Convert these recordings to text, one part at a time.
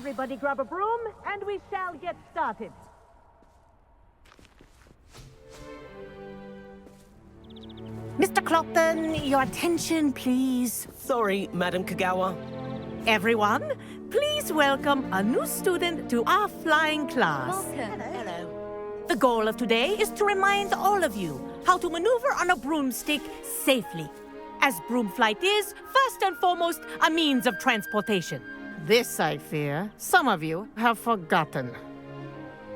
Everybody grab a broom, and we shall get started. Mr. Clopton, your attention, please. Sorry, Madam Kagawa. Everyone, please welcome a new student to our flying class. Welcome. Hello. The goal of today is to remind all of you how to maneuver on a broomstick safely, as broom flight is, first and foremost, a means of transportation. This, I fear, some of you have forgotten.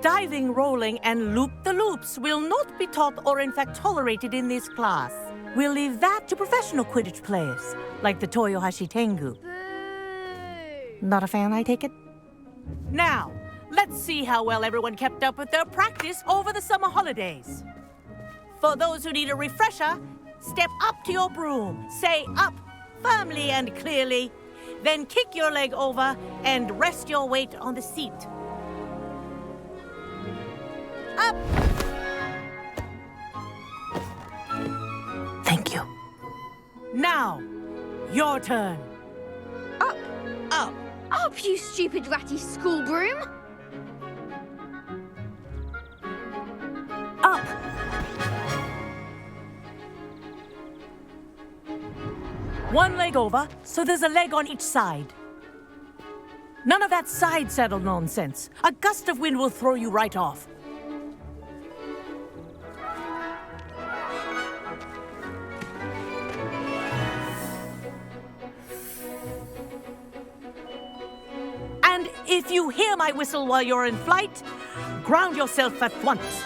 Diving, rolling, and loop-the-loops will not be taught or in fact tolerated in this class. We'll leave that to professional Quidditch players, like the Toyohashi Tengu. Boo! Not a fan, I take it? Now, let's see how well everyone kept up with their practice over the summer holidays. For those who need a refresher, step up to your broom, say up firmly and clearly, then kick your leg over and rest your weight on the seat. Up! Thank you. Now, your turn. Up! Up. Up, you stupid ratty school broom! Up! One leg over, so there's a leg on each side. None of that side saddle nonsense. A gust of wind will throw you right off. And if you hear my whistle while you're in flight, ground yourself at once.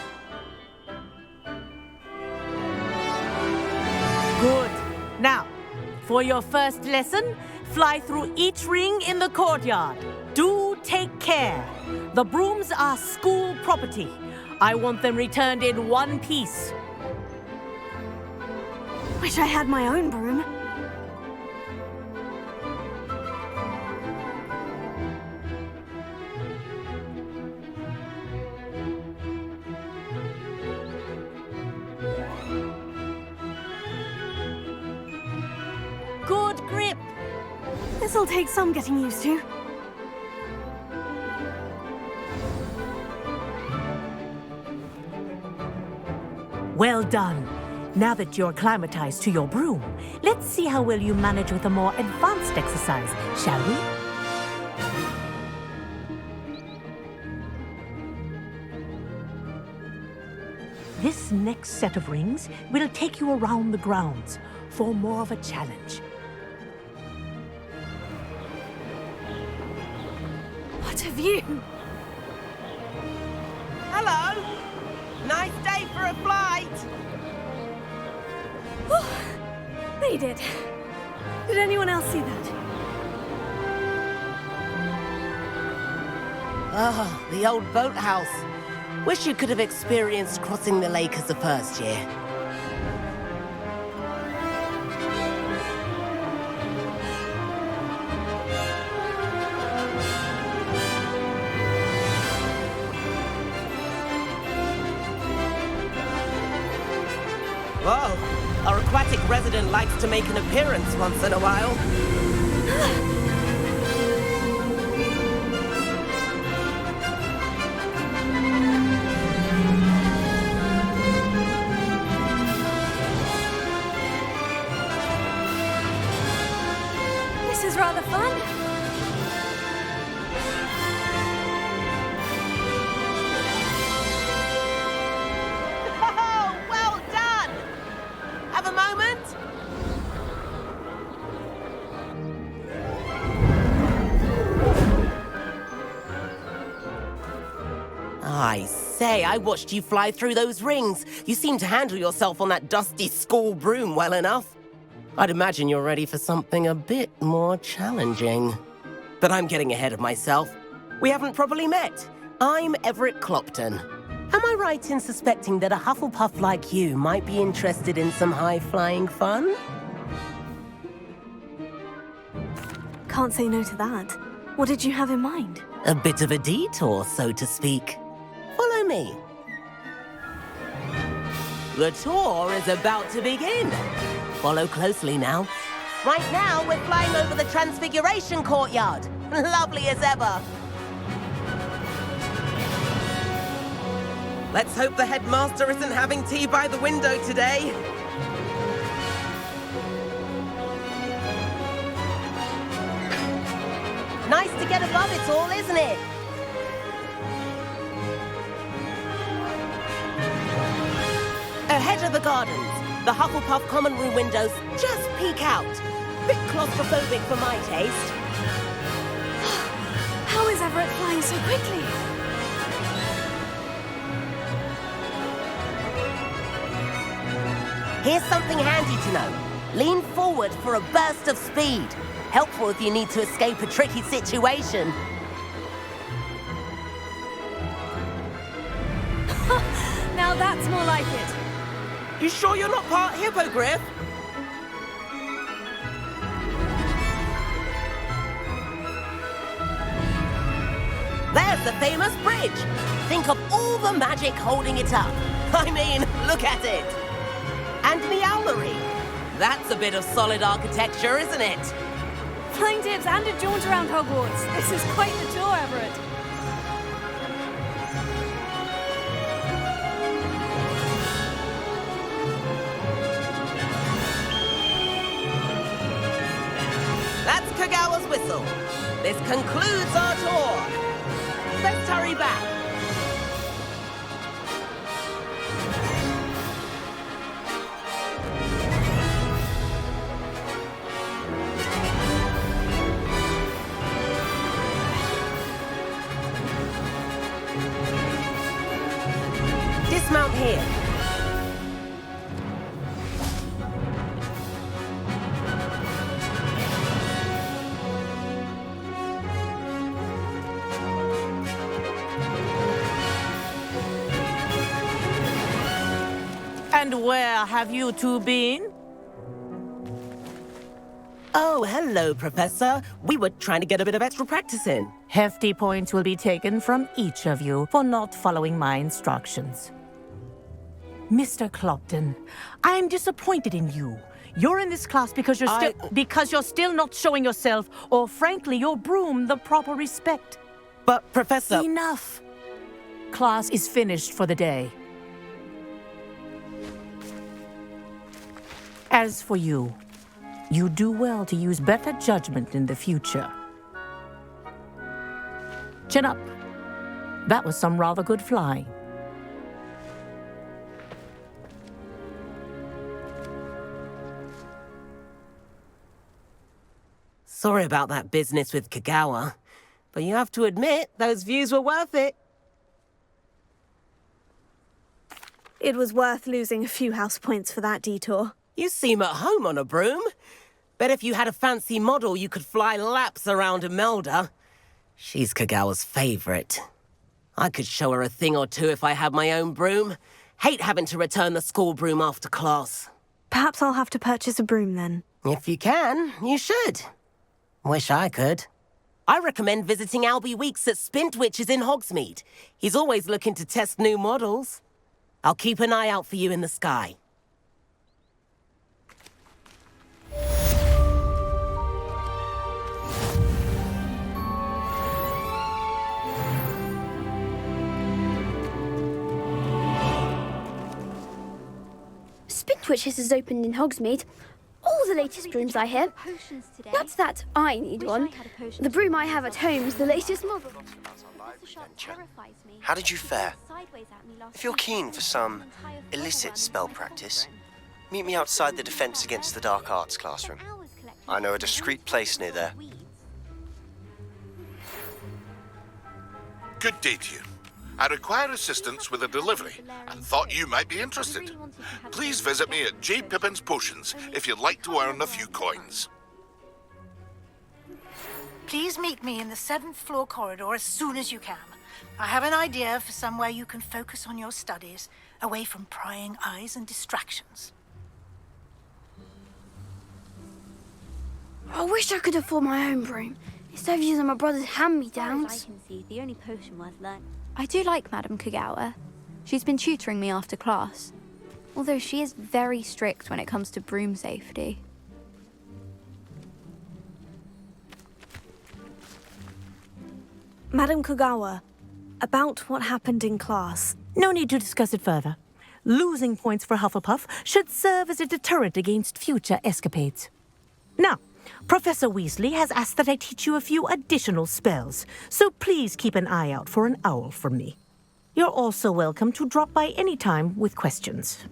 Good. Now, for your first lesson, fly through each ring in the courtyard. Do take care. The brooms are school property. I want them returned in one piece. Wish I had my own broom. Good grip. This'll take some getting used to. Well done. Now that you're acclimatized to your broom, let's see how well you manage with a more advanced exercise, shall we? This next set of rings will take you around the grounds for more of a challenge. What a view! Hello. Nice day for a flight. They did. Did anyone else see that? Ah, the old boathouse. Wish you could have experienced crossing the lake as a first year. Whoa, our aquatic resident likes to make an appearance once in a while. This is rather fun. Oh, well done! Have a moment? I say, I watched you fly through those rings. You seem to handle yourself on that dusty school broom well enough. I'd imagine you're ready for something a bit more challenging. But I'm getting ahead of myself. We haven't properly met. I'm Everett Clopton. Am I right in suspecting that a Hufflepuff like you might be interested in some high-flying fun? Can't say no to that. What did you have in mind? A bit of a detour, so to speak. Follow me. The tour is about to begin. Follow closely now. Right now, we're flying over the Transfiguration Courtyard. Lovely as ever. Let's hope the headmaster isn't having tea by the window today. Nice to get above it all, isn't it? Ahead of the gardens, the Hufflepuff common room windows just peek out. Bit claustrophobic for my taste. How is Everett flying so quickly? Here's something handy to know. Lean forward for a burst of speed. Helpful if you need to escape a tricky situation. Now that's more like it. You sure you're not part hippogriff? There's the famous bridge. Think of all the magic holding it up. I mean, look at it. And the owlery. That's a bit of solid architecture, isn't it? Flying tips and a jaunt around Hogwarts. This is quite the tour, Everett. That's Kagawa's whistle. This concludes our tour. Let's hurry back. Dismount here. And where have you two been? Oh, hello, Professor. We were trying to get a bit of extra practice in. Hefty points will be taken from each of you for not following my instructions. Mr. Clopton, I'm disappointed in you. You're in this class because you're still not showing yourself, or frankly, your broom the proper respect. But, Professor... Enough. Class is finished for the day. As for you, you do well to use better judgment in the future. Chin up. That was some rather good flying. Sorry about that business with Kagawa, but you have to admit, those views were worth it. It was worth losing a few house points for that detour. You seem at home on a broom. Bet if you had a fancy model, you could fly laps around Imelda. She's Kagawa's favorite. I could show her a thing or two if I had my own broom. Hate having to return the school broom after class. Perhaps I'll have to purchase a broom then. If you can, you should. Wish I could. I recommend visiting Albie Weeks at Spintwitches in Hogsmeade. He's always looking to test new models. I'll keep an eye out for you in the sky. Spintwitches has opened in Hogsmeade. All the latest brooms, I hear. That's that I need one. The broom I have at home is the latest model. How did you fare? If you're keen for some illicit spell practice, meet me outside the Defense Against the Dark Arts classroom. I know a discreet place near there. Good day to you. I require assistance with a delivery and thought you might be interested. Please visit me at J. Pippin's Potions if you'd like to earn a few coins. Please meet me in the 7th floor corridor as soon as you can. I have an idea for somewhere you can focus on your studies, away from prying eyes and distractions. I wish I could afford my own broom, instead of using my brother's hand-me-downs. I can see, the only potion worth learning. I do like Madame Kagawa. She's been tutoring me after class, although she is very strict when it comes to broom safety. Madame Kagawa, About what happened in class. No need to discuss it further. Losing points for Hufflepuff should serve as a deterrent against future escapades. Now, Professor Weasley has asked that I teach you a few additional spells, so please keep an eye out for an owl from me. You're also welcome to drop by any time with questions.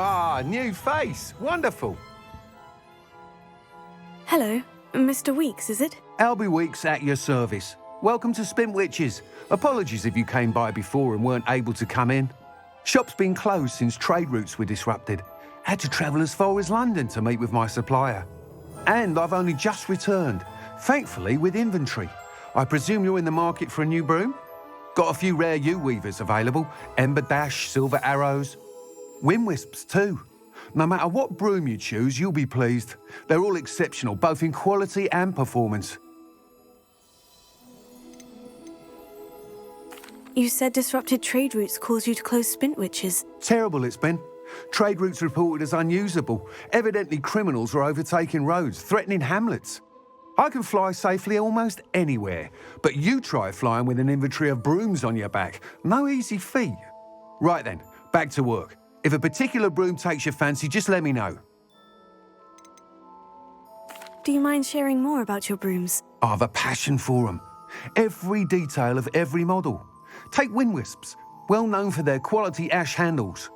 Ah, new face. Wonderful. Hello, Mr. Weeks, is it? Albie Weeks at your service. Welcome to Spintwitches. Apologies if you came by before and weren't able to come in. Shop's been closed since trade routes were disrupted. Had to travel as far as London to meet with my supplier. And I've only just returned, thankfully with inventory. I presume you're in the market for a new broom? Got a few rare U-weavers available. Ember Dash, Silver Arrows. Wind Wisps too. No matter what broom you choose, you'll be pleased. They're all exceptional, both in quality and performance. You said disrupted trade routes caused you to close Spintwitches. Terrible it's been. Trade routes reported as unusable. Evidently criminals were overtaking roads, threatening hamlets. I can fly safely almost anywhere, but you try flying with an inventory of brooms on your back. No easy feat. Right then, back to work. If a particular broom takes your fancy, just let me know. Do you mind sharing more about your brooms? I have a passion for them. Every detail of every model. Take Wind Wisps, well known for their quality ash handles.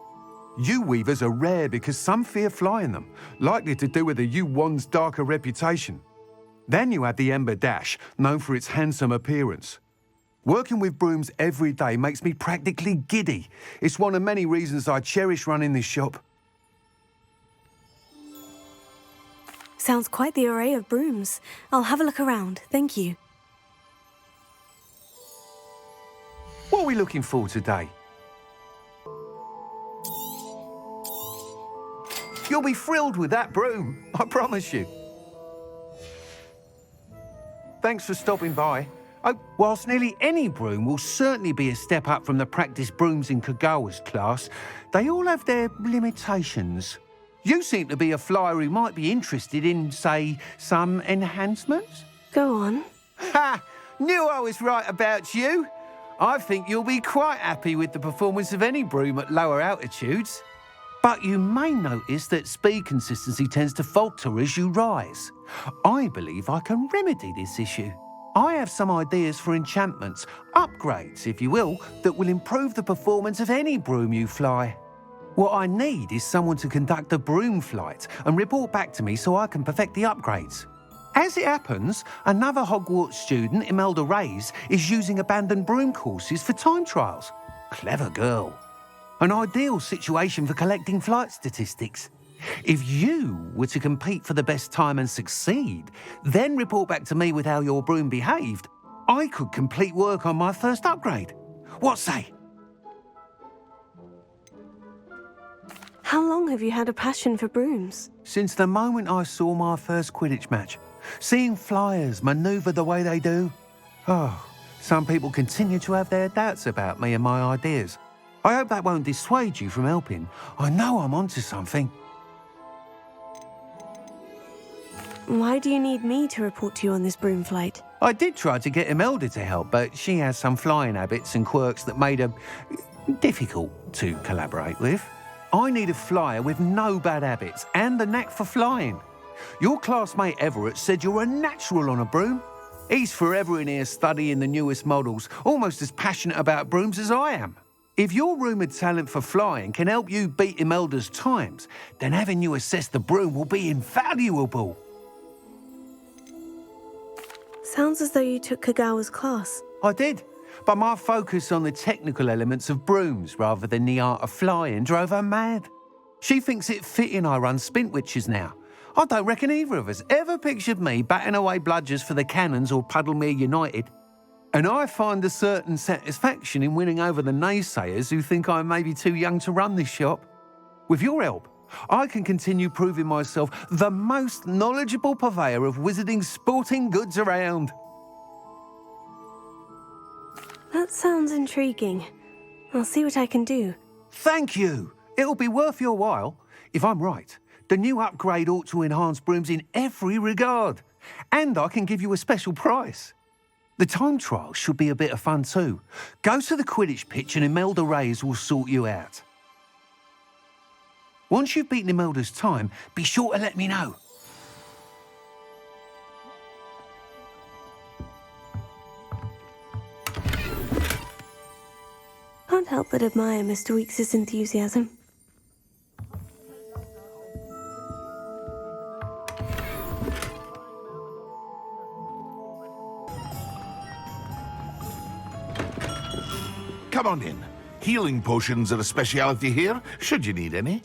U-weavers are rare because some fear flying them, likely to do with the U-wand's darker reputation. Then you have the Ember Dash, known for its handsome appearance. Working with brooms every day makes me practically giddy. It's one of many reasons I cherish running this shop. Sounds quite the array of brooms. I'll have a look around, thank you. What are we looking for today? You'll be thrilled with that broom, I promise you. Thanks for stopping by. Whilst nearly any broom will certainly be a step up from the practice brooms in Kagawa's class, they all have their limitations. You seem to be a flyer who might be interested in, say, some enhancements? Go on. Ha! Knew I was right about you. I think you'll be quite happy with the performance of any broom at lower altitudes. But you may notice that speed consistency tends to falter as you rise. I believe I can remedy this issue. I have some ideas for enchantments, upgrades, if you will, that will improve the performance of any broom you fly. What I need is someone to conduct a broom flight and report back to me so I can perfect the upgrades. As it happens, another Hogwarts student, Imelda Reyes, is using abandoned broom courses for time trials. Clever girl. An ideal situation for collecting flight statistics. If you were to compete for the best time and succeed, then report back to me with how your broom behaved, I could complete work on my first upgrade. What say? How long have you had a passion for brooms? Since the moment I saw my first Quidditch match. Seeing flyers manoeuvre the way they do. Oh, some people continue to have their doubts about me and my ideas. I hope that won't dissuade you from helping. I know I'm onto something. Why do you need me to report to you on this broom flight? I did try to get Imelda to help, but she has some flying habits and quirks that made her difficult to collaborate with. I need a flyer with no bad habits and the knack for flying. Your classmate Everett said you're a natural on a broom. He's forever in here studying the newest models, almost as passionate about brooms as I am. If your rumoured talent for flying can help you beat Imelda's times, then having you assess the broom will be invaluable. Sounds as though you took Kagawa's class. I did, but my focus on the technical elements of brooms rather than the art of flying drove her mad. She thinks it fitting I run Spintwitches now. I don't reckon either of us ever pictured me batting away bludgers for the Cannons or Puddlemere United. And I find a certain satisfaction in winning over the naysayers who think I may be too young to run this shop. With your help, I can continue proving myself the most knowledgeable purveyor of wizarding sporting goods around. That sounds intriguing. I'll see what I can do. Thank you. It'll be worth your while. If I'm right, the new upgrade ought to enhance Brooms in every regard. And I can give you a special price. The time trial should be a bit of fun too. Go to the Quidditch pitch and Imelda Reyes will sort you out. Once you've beaten Imelda's time, be sure to let me know. Can't help but admire Mr. Weekes' enthusiasm. Come on in. Healing potions are a speciality here, should you need any.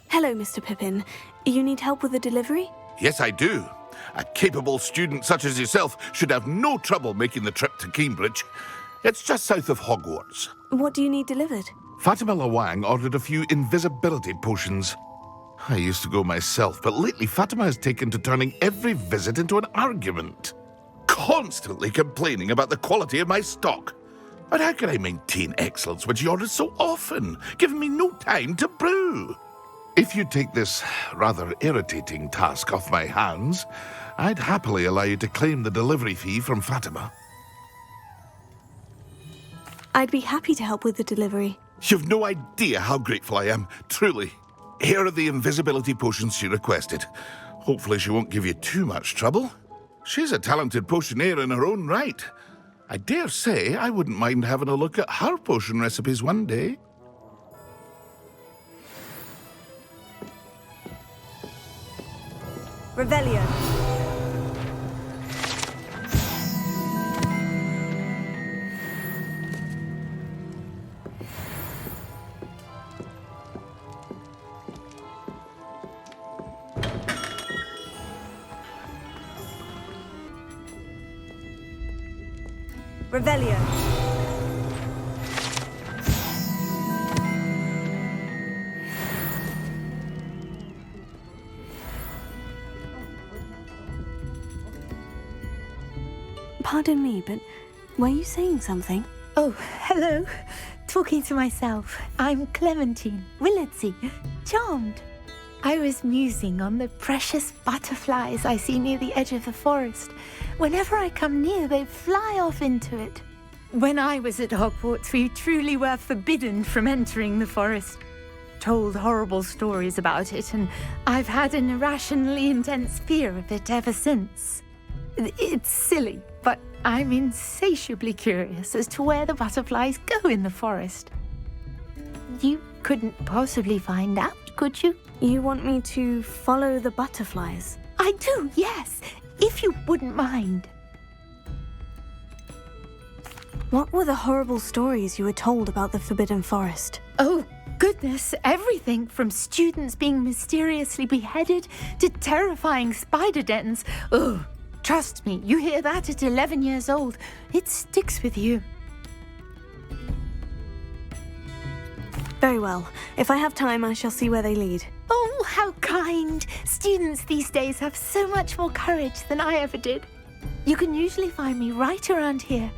Hello, Mr. Pippin. You need help with the delivery? Yes, I do. A capable student such as yourself should have no trouble making the trip to Cambridge. It's just south of Hogwarts. What do you need delivered? Fatima Lawang ordered a few invisibility potions. I used to go myself, but lately Fatima has taken to turning every visit into an argument. Constantly complaining about the quality of my stock. But how can I maintain excellence when she orders so often, giving me no time to brew? If you take this rather irritating task off my hands, I'd happily allow you to claim the delivery fee from Fatima. I'd be happy to help with the delivery. You've no idea how grateful I am, truly. Here are the invisibility potions she requested. Hopefully she won't give you too much trouble. She's a talented potioneer in her own right. I dare say I wouldn't mind having a look at her potion recipes one day. Revelio. Revelio. Pardon me, but were you saying something? Oh, hello. Talking to myself. I'm Clementine Willardsey. Charmed. I was musing on the precious butterflies I see near the edge of the forest. Whenever I come near, they fly off into it. When I was at Hogwarts, we truly were forbidden from entering the forest. Told horrible stories about it, and I've had an irrationally intense fear of it ever since. It's silly, but I'm insatiably curious as to where the butterflies go in the forest. You couldn't possibly find out, could you? You want me to follow the butterflies? I do, yes, if you wouldn't mind. What were the horrible stories you were told about the Forbidden Forest? Oh, goodness, everything from students being mysteriously beheaded to terrifying spider dens. Ugh. Trust me, you hear that at 11 years old, it sticks with you. Very well. If I have time, I shall see where they lead. Oh, how kind! Students these days have so much more courage than I ever did. You can usually find me right around here.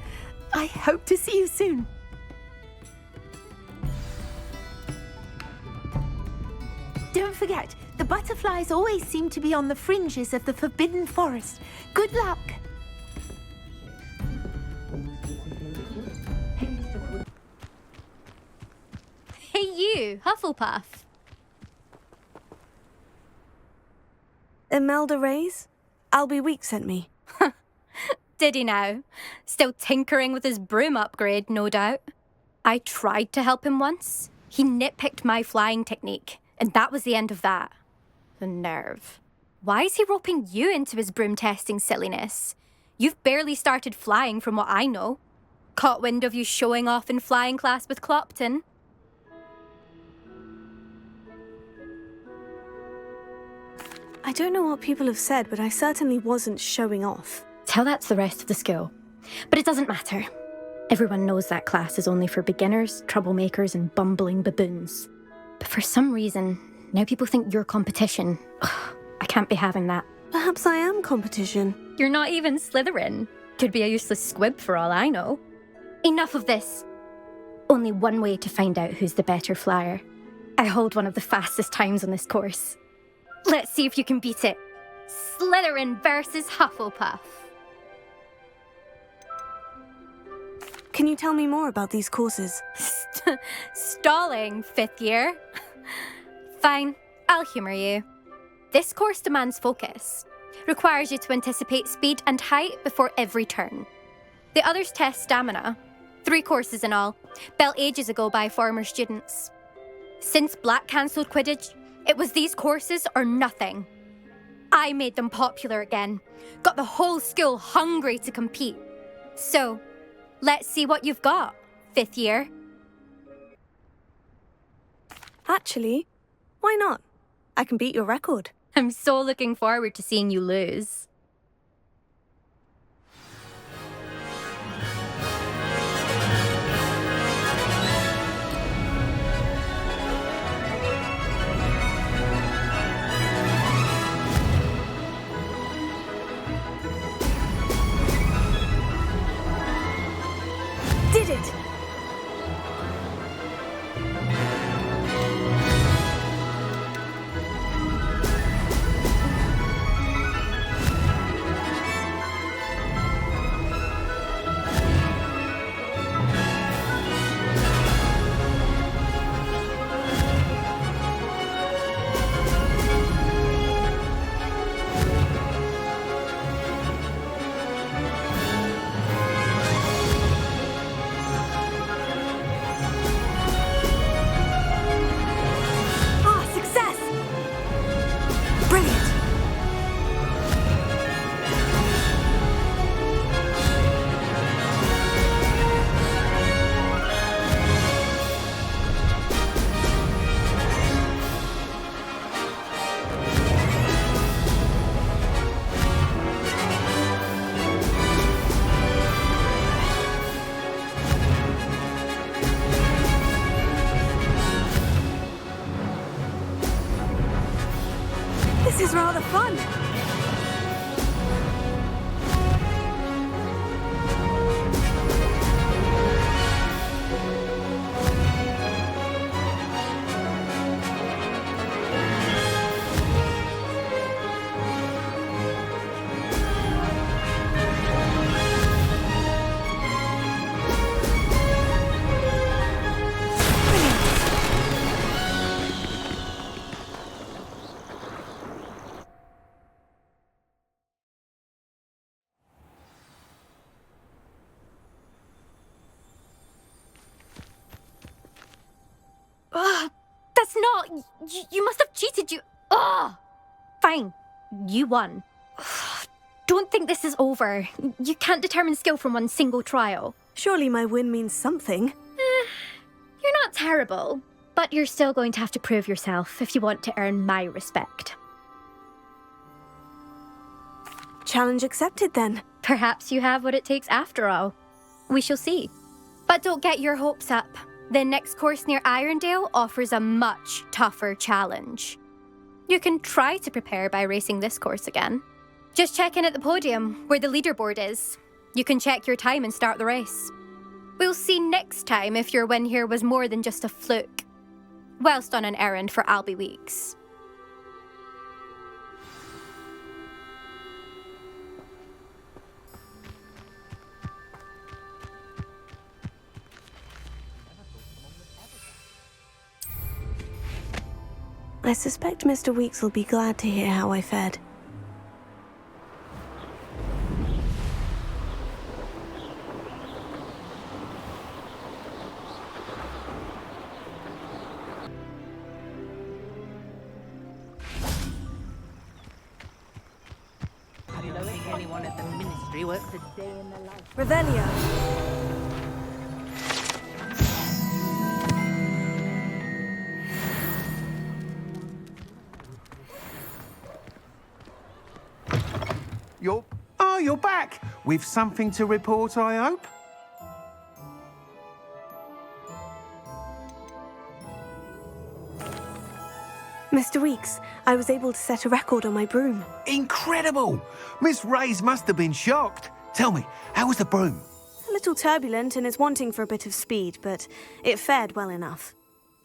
I hope to see you soon. Don't forget, the butterflies always seem to be on the fringes of the Forbidden Forest. Good luck! Hey you, Hufflepuff. Imelda Reyes? Albie Week sent me. Did he now? Still tinkering with his broom upgrade, no doubt. I tried to help him once. He nitpicked my flying technique, and that was the end of that. The nerve. Why is he roping you into his broom testing silliness? You've barely started flying from what I know. Caught wind of you showing off in flying class with Clopton. I don't know what people have said, but I certainly wasn't showing off. Tell that to the rest of the school. But it doesn't matter. Everyone knows that class is only for beginners, troublemakers, and bumbling baboons. But for some reason, now people think you're competition. Ugh, I can't be having that. Perhaps I am competition. You're not even Slytherin. Could be a useless squib for all I know. Enough of this. Only one way to find out who's the better flyer. I hold one of the fastest times on this course. Let's see if you can beat it. Slytherin versus Hufflepuff. Can you tell me more about these courses? Stalling, 5th year. Fine, I'll humour you. This course demands focus. Requires you to anticipate speed and height before every turn. The others test stamina. 3 courses in all, built ages ago by former students. Since Black cancelled Quidditch, it was these courses or nothing. I made them popular again, got the whole school hungry to compete. So, let's see what you've got, 5th year. Actually, why not? I can beat your record. I'm so looking forward to seeing you lose. Did it! This is rather fun. That's not... You must have cheated, you... Ugh! Fine. You won. Don't think this is over. You can't determine skill from one single trial. Surely my win means something. You're not terrible, but you're still going to have to prove yourself if you want to earn my respect. Challenge accepted, then. Perhaps you have what it takes after all. We shall see. But don't get your hopes up. The next course near Irondale offers a much tougher challenge. You can try to prepare by racing this course again. Just check in at the podium, where the leaderboard is. You can check your time and start the race. We'll see next time if your win here was more than just a fluke. Whilst on an errand for Albie Weeks. I suspect Mr. Weeks will be glad to hear how I fared. I don't think anyone at the ministry works a day in their life. Revelio. You're back! With something to report, I hope? Mr. Weeks, I was able to set a record on my broom. Incredible! Miss Reyes must have been shocked. Tell me, how was the broom? A little turbulent and is wanting for a bit of speed, but it fared well enough.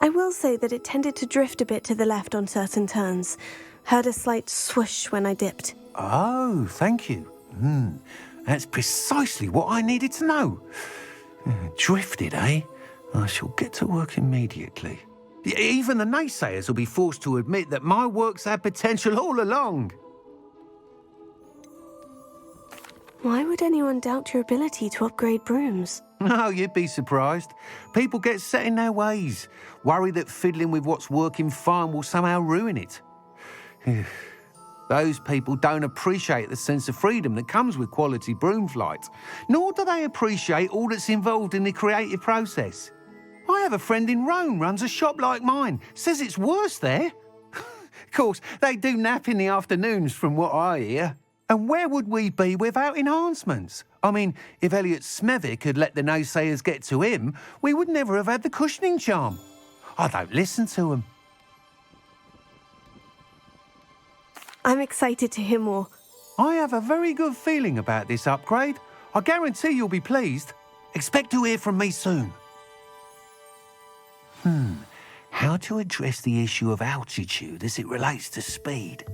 I will say that it tended to drift a bit to the left on certain turns. Heard a slight swoosh when I dipped. Oh, thank you. That's precisely what I needed to know. Drifted, eh? I shall get to work immediately. Even the naysayers will be forced to admit that my work's had potential all along. Why would anyone doubt your ability to upgrade brooms? Oh, you'd be surprised. People get set in their ways, worry that fiddling with what's working fine will somehow ruin it. Those people don't appreciate the sense of freedom that comes with quality broom flight, nor do they appreciate all that's involved in the creative process. I have a friend in Rome runs a shop like mine, says it's worse there. Of course, they do nap in the afternoons from what I hear. And where would we be without enhancements? I mean, if Elliot Smethwick had let the naysayers get to him, we would never have had the cushioning charm. I don't listen to them. I'm excited to hear more. I have a very good feeling about this upgrade. I guarantee you'll be pleased. Expect to hear from me soon. How to address the issue of altitude as it relates to speed?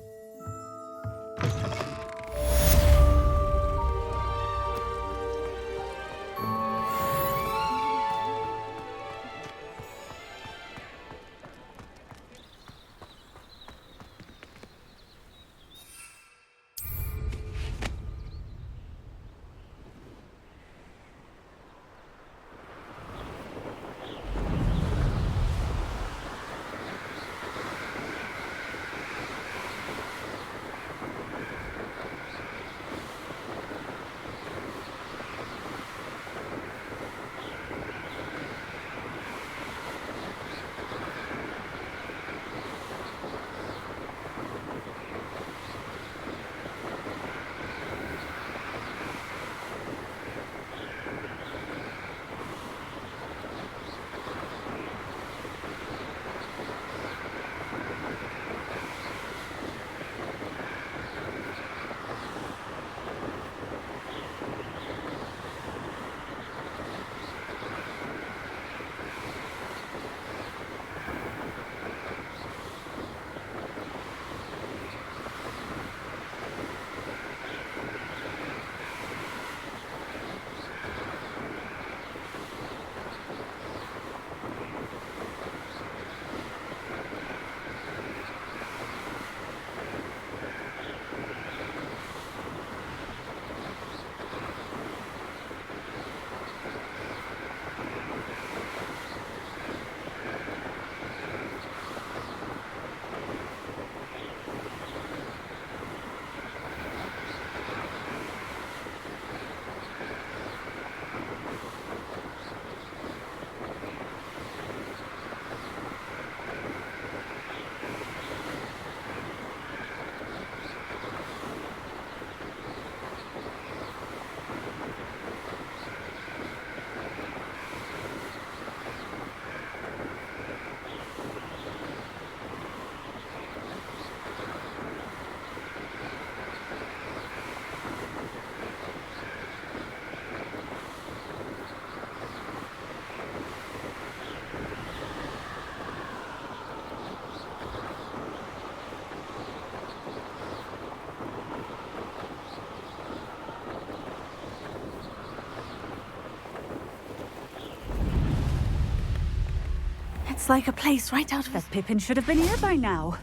It's like a place right out of... That Pippin should have been here by now.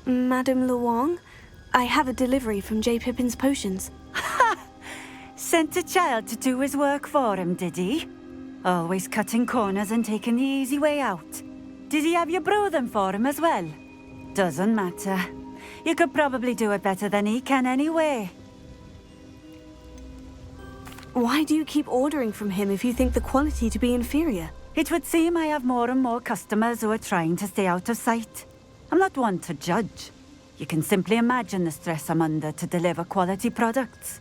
Madame Luong, I have a delivery from J. Pippin's potions. Ha! Sent a child to do his work for him, did he? Always cutting corners and taking the easy way out. Did he have you brew them for him as well? Doesn't matter. You could probably do it better than he can anyway. Why do you keep ordering from him if you think the quality to be inferior? It would seem I have more and more customers who are trying to stay out of sight. I'm not one to judge. You can simply imagine the stress I'm under to deliver quality products.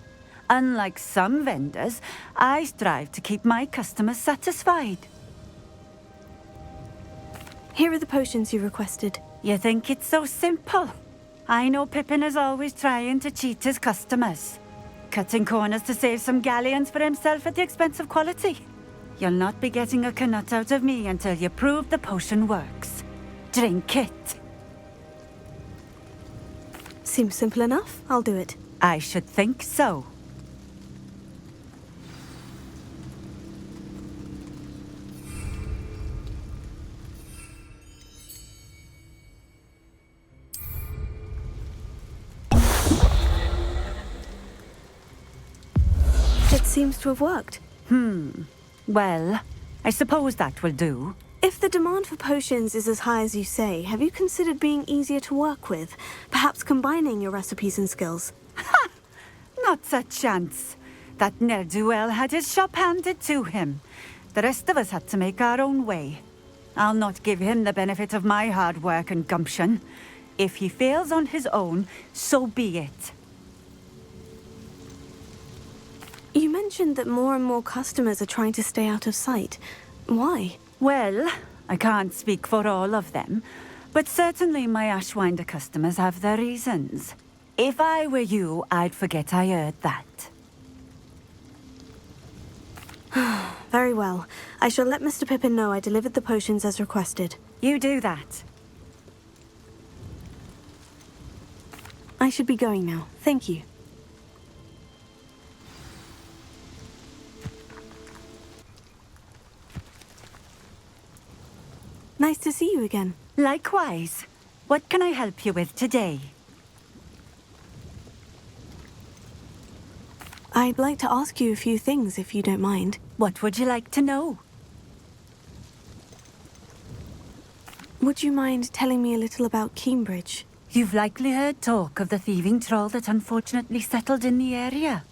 Unlike some vendors, I strive to keep my customers satisfied. Here are the potions you requested. You think it's so simple? I know Pippin is always trying to cheat his customers, cutting corners to save some galleons for himself at the expense of quality. You'll not be getting a canut out of me until you prove the potion works. Drink it. Seems simple enough. I'll do it. I should think so. It seems to have worked. Well, I suppose that will do. If the demand for potions is as high as you say, have you considered being easier to work with? Perhaps combining your recipes and skills? Not a chance. That ne'er-do-well had his shop handed to him. The rest of us had to make our own way. I'll not give him the benefit of my hard work and gumption. If he fails on his own, so be it. You mentioned that more and more customers are trying to stay out of sight. Why? Well, I can't speak for all of them, but certainly my Ashwinder customers have their reasons. If I were you, I'd forget I heard that. Very well. I shall let Mr. Pippin know I delivered the potions as requested. You do that. I should be going now. Thank you. Nice to see you again. Likewise. What can I help you with today? I'd like to ask you a few things, if you don't mind. What would you like to know? Would you mind telling me a little about Cambridge? You've likely heard talk of the thieving troll that unfortunately settled in the area.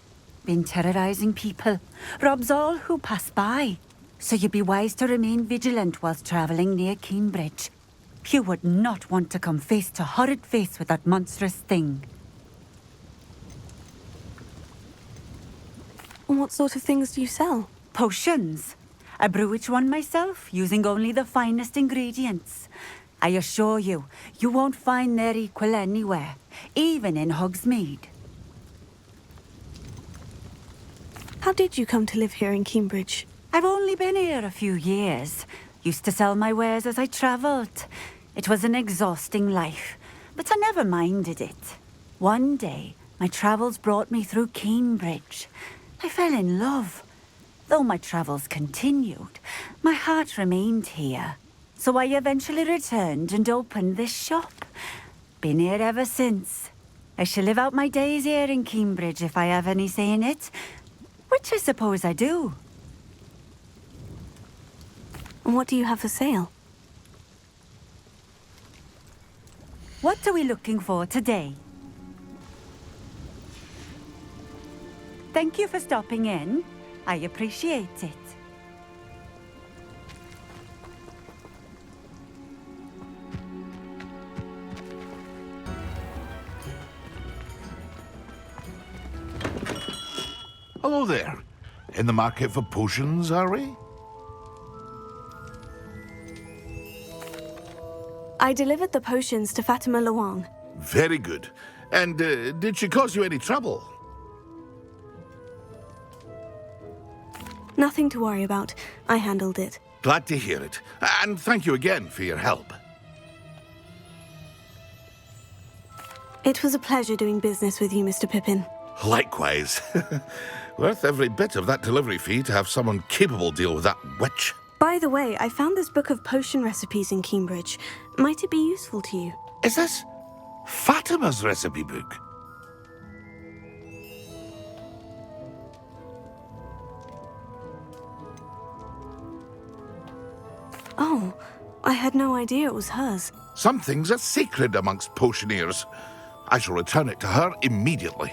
Been terrorizing people, robs all who pass by. So you'd be wise to remain vigilant whilst travelling near Cambridge. You would not want to come face to horrid face with that monstrous thing. What sort of things do you sell? Potions. I brew each one myself, using only the finest ingredients. I assure you, you won't find their equal anywhere, even in Hogsmeade. How did you come to live here in Cambridge? I've only been here a few years. Used to sell my wares as I travelled. It was an exhausting life, but I never minded it. One day, my travels brought me through Cambridge. I fell in love. Though my travels continued, my heart remained here. So I eventually returned and opened this shop. Been here ever since. I shall live out my days here in Cambridge if I have any say in it, which I suppose I do. And what do you have for sale? What are we looking for today? Thank you for stopping in. I appreciate it. Hello there. In the market for potions, are we? I delivered the potions to Fatima Luang. Very good. And did she cause you any trouble? Nothing to worry about. I handled it. Glad to hear it. And thank you again for your help. It was a pleasure doing business with you, Mr. Pippin. Likewise. Worth every bit of that delivery fee to have someone capable deal with that witch. By the way, I found this book of potion recipes in Cambridge. Might it be useful to you? Is this Fatima's recipe book? Oh, I had no idea it was hers. Some things are sacred amongst potioneers. I shall return it to her immediately.